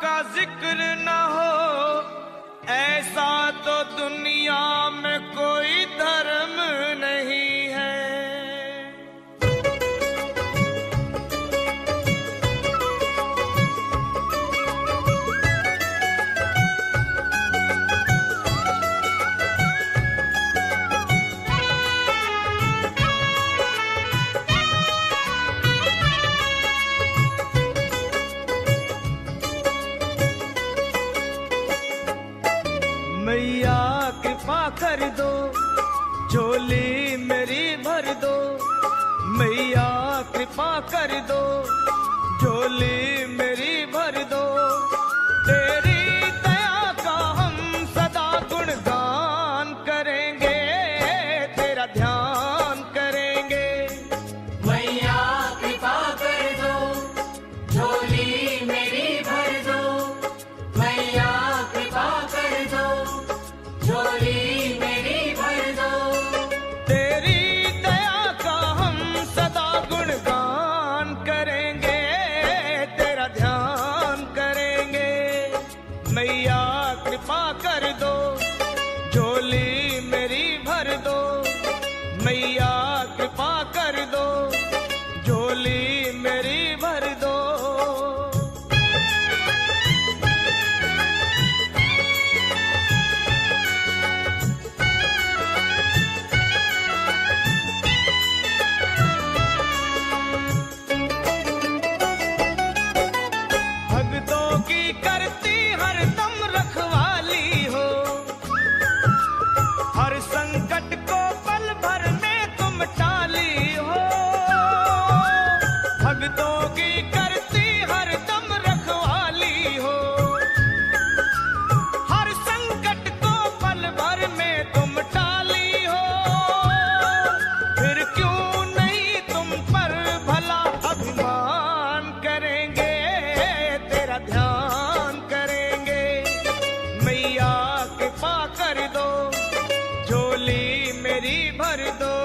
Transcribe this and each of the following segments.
का जिक्र न हो, ऐसा तो दुनिया में कोई धर्म नहीं है। मैया कृपा कर दो, झोली मेरी भर दो। मैया कृपा कर दो, झोली मेरी भर दो। तेरी दया का हम सदा गुणगान करेंगे, तेरा ध्यान करेंगे। मैया कृपा कर दो, झोली मेरी भर दो। मैया कृपा कर दो, झोली मेरी भर दो। तेरी दया का हम सदा गुणगान करेंगे, तेरा ध्यान करेंगे। मैया कृपा कर दो, झोली मेरी भर दो। मैया कृपा कर दो, झोली मेरी भर दो। भक्तों की करती हरदम रखवाली हो, हर संकट को पल भर में तुम टाली हो। भक्तों की करती हरदम रखवाली हो, हर संकट को पल भर में तुम टाली हो। फिर क्यों नहीं तुम पर भला अभिमान करेंगे, तेरा ध्यान करेंगे। मैया कृपा कर दो, झोली मेरी भर दो।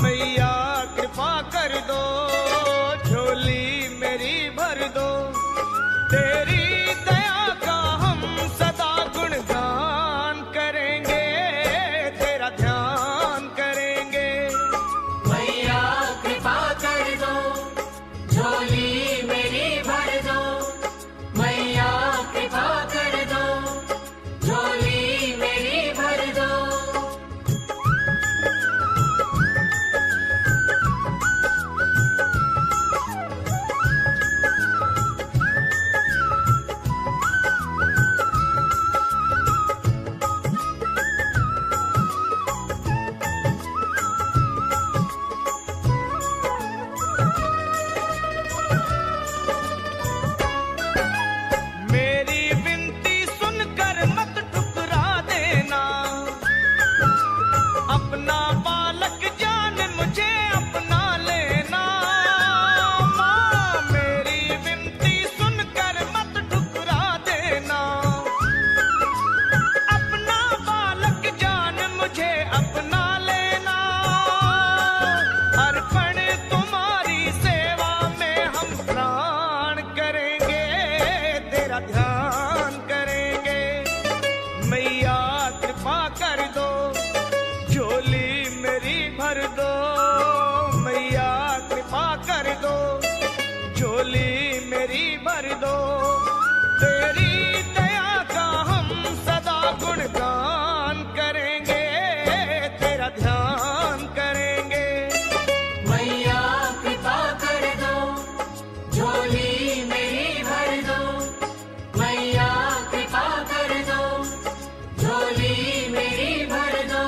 मैया कृपा कर दो, झोली मेरी भर दो। तेरी दया का हम सदा गुणगान करेंगे, तेरा ध्यान करेंगे। मैया कृपा कर दो, झोली मेरी भर दो। मैया कृपा कर दो, झोली मेरी भर दो। मेरी विनती सुनकर मत ठुकरा देना, अपना बालक जान मुझे अपना लेना। माँ मेरी विनती सुनकर मत ठुकरा देना, अपना बालक जान मुझे अपना लेना। अर्पण तुम्हारी सेवा में हम प्राण करेंगे, तेरा ध्यान करेंगे। मैया कृपा कर दो, झोली मेरी भर दो। मैया कृपा कर दो, झोली मेरी भर दो। तेरी दया का हम सदा गुणगान करेंगे, तेरा ध्यान करेंगे। मैया कृपा कर दो, झोली मेरी भर दो। मैया कृपा कर दो, झोली मेरी भर दो।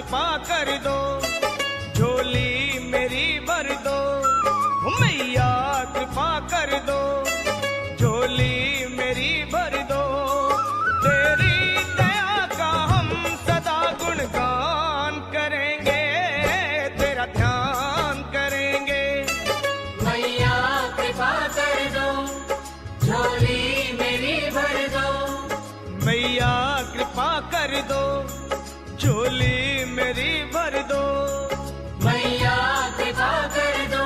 कृपा कर दो, झोली मेरी भर दो। मैया कृपा कर दो, झोली मेरी भर दो। तेरी दया का हम सदा गुणगान करेंगे, तेरा ध्यान करेंगे। मैया कृपा कर दो, झोली मेरी भर दो। मैया कृपा कर दो, झोली मेरी भर दो। मैया कृपा कर दो,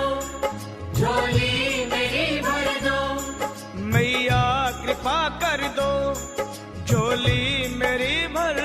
झोली मेरी भर दो। मैया कृपा कर दो, झोली मेरी भर